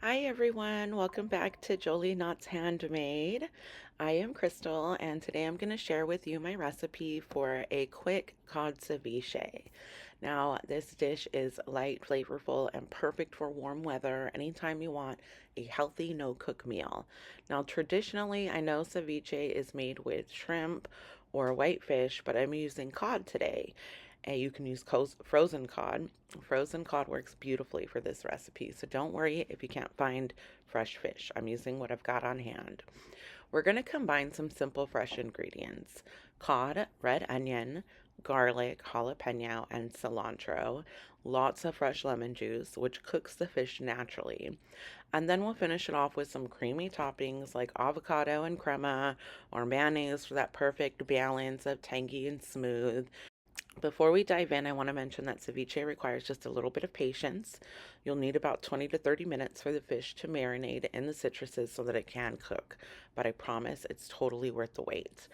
Hi everyone, welcome back to Jolie Knott's Handmade. I am Crystal and today I'm going to share with you my recipe for a quick cod ceviche. Now, this dish is light, flavorful, and perfect for warm weather anytime you want a healthy no-cook meal. Now, traditionally, I know ceviche is made with shrimp or whitefish, but I'm using cod today. And you can use frozen cod. Frozen cod works beautifully for this recipe, so don't worry if you can't find fresh fish. I'm using what I've got on hand. We're going to combine some simple fresh ingredients: cod, red onion, garlic, jalapeno, and cilantro, lots of fresh lemon juice, which cooks the fish naturally. And then we'll finish it off with some creamy toppings like avocado and crema or mayonnaise for that perfect balance of tangy and smooth. Before we dive in, I want to mention that ceviche requires just a little bit of patience. You'll need about 20 to 30 minutes for the fish to marinate in the citruses so that it can cook, but I promise it's totally worth the wait.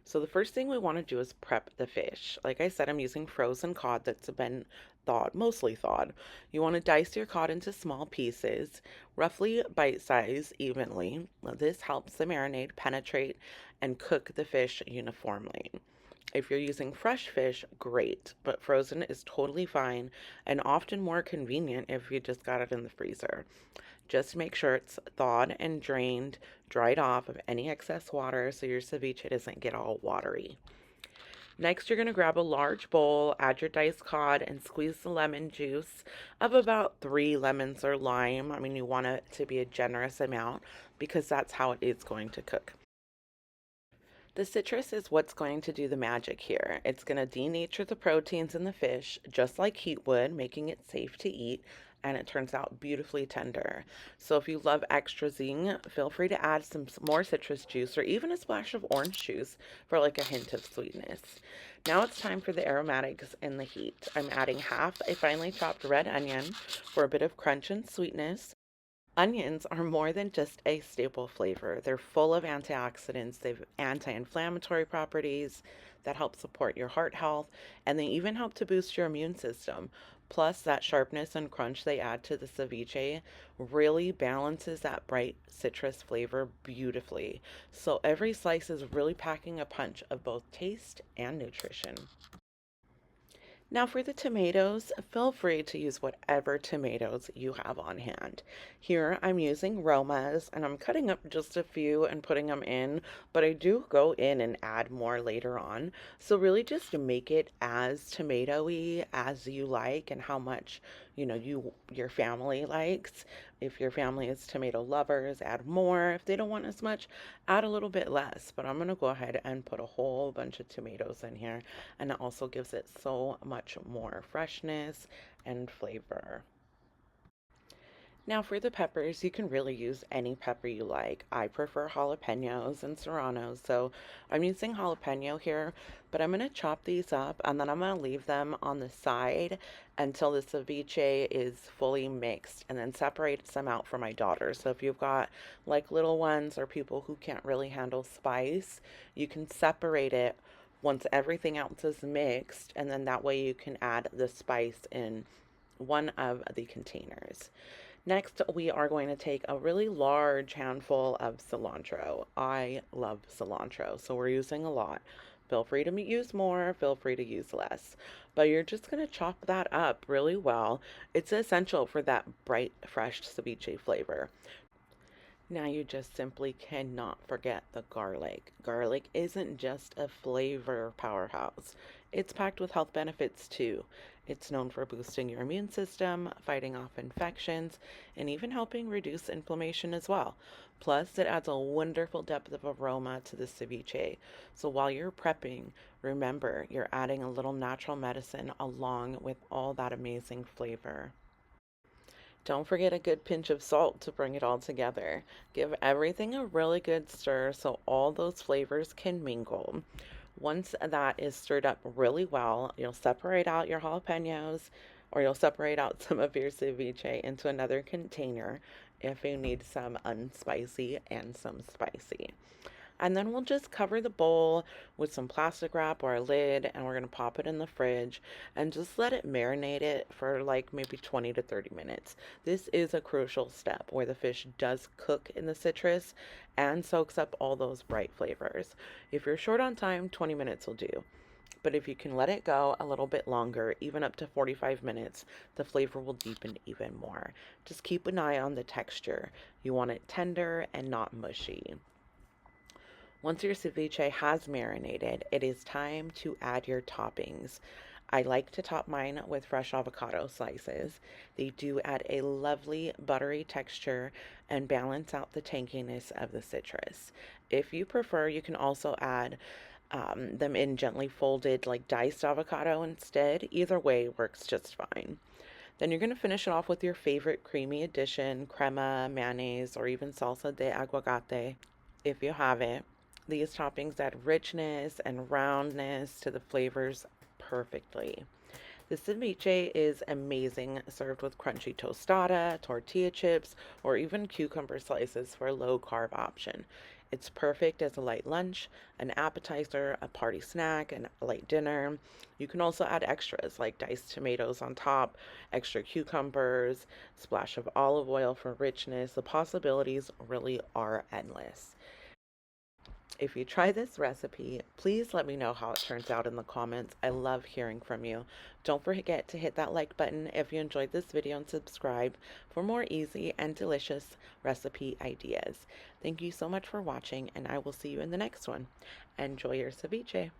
So the first thing we want to do is prep the fish. Like I said, I'm using frozen cod that's been thawed, mostly thawed. You want to dice your cod into small pieces, roughly bite size evenly. This helps the marinade penetrate and cook the fish uniformly. If you're using fresh fish, great, but frozen is totally fine and often more convenient if you just got it in the freezer. Just make sure it's thawed and drained, dried off of any excess water so your ceviche doesn't get all watery. Next, you're going to grab a large bowl, add your diced cod, and squeeze the lemon juice of about 3 lemons or lime. I mean, you want it to be a generous amount because that's how it is going to cook. The citrus is what's going to do the magic here. It's going to denature the proteins in the fish, just like heat would, making it safe to eat, and it turns out beautifully tender. So if you love extra zing, feel free to add some more citrus juice or even a splash of orange juice for like a hint of sweetness. Now it's time for the aromatics and the heat. I'm adding half a finely chopped red onion for a bit of crunch and sweetness. Onions are more than just a staple flavor. They're full of antioxidants, they've anti-inflammatory properties that help support your heart health, and they even help to boost your immune system. Plus, that sharpness and crunch they add to the ceviche really balances that bright citrus flavor beautifully. So every slice is really packing a punch of both taste and nutrition. Now for the tomatoes, feel free to use whatever tomatoes you have on hand. Here I'm using Romas and I'm cutting up just a few and putting them in, but I do go in and add more later on. So really just make it as tomatoey as you like and how much, your family likes. If your family is tomato lovers, add more. If they don't want as much, add a little bit less. But I'm going to go ahead and put a whole bunch of tomatoes in here, and it also gives it so much more freshness and flavor. Now for the peppers, you can really use any pepper you like. I prefer jalapenos and serranos, so I'm using jalapeno here, but I'm going to chop these up and then I'm going to leave them on the side until the ceviche is fully mixed and then separate some out for my daughter. So if you've got like little ones or people who can't really handle spice, you can separate it once everything else is mixed, and then that way you can add the spice in one of the containers. Next, we are going to take a really large handful of cilantro. I love cilantro, so we're using a lot. Feel free to use more, feel free to use less. But you're just going to chop that up really well. It's essential for that bright, fresh ceviche flavor. Now you just simply cannot forget the garlic. Garlic isn't just a flavor powerhouse. It's packed with health benefits too. It's known for boosting your immune system, fighting off infections, and even helping reduce inflammation as well. Plus, it adds a wonderful depth of aroma to the ceviche. So while you're prepping, remember you're adding a little natural medicine along with all that amazing flavor. Don't forget a good pinch of salt to bring it all together. Give everything a really good stir so all those flavors can mingle. Once that is stirred up really well, you'll separate out your jalapenos or you'll separate out some of your ceviche into another container if you need some unspicy and some spicy. And then we'll just cover the bowl with some plastic wrap or a lid, and we're going to pop it in the fridge and just let it marinate it for like maybe 20 to 30 minutes. This is a crucial step where the fish does cook in the citrus and soaks up all those bright flavors. If you're short on time, 20 minutes will do. But if you can let it go a little bit longer, even up to 45 minutes, the flavor will deepen even more. Just keep an eye on the texture. You want it tender and not mushy. Once your ceviche has marinated, it is time to add your toppings. I like to top mine with fresh avocado slices. They do add a lovely buttery texture and balance out the tanginess of the citrus. If you prefer, you can also add them in gently folded, like diced avocado instead. Either way works just fine. Then you're going to finish it off with your favorite creamy addition, crema, mayonnaise, or even salsa de aguacate if you have it. These toppings add richness and roundness to the flavors perfectly. The ceviche is amazing served with crunchy tostada, tortilla chips, or even cucumber slices for a low carb option. It's perfect as a light lunch, an appetizer, a party snack, and a light dinner. You can also add extras like diced tomatoes on top, extra cucumbers, splash of olive oil for richness. The possibilities really are endless. If you try this recipe, please let me know how it turns out in the comments. I love hearing from you. Don't forget to hit that like button if you enjoyed this video and subscribe for more easy and delicious recipe ideas. Thank you so much for watching, and I will see you in the next one. Enjoy your ceviche.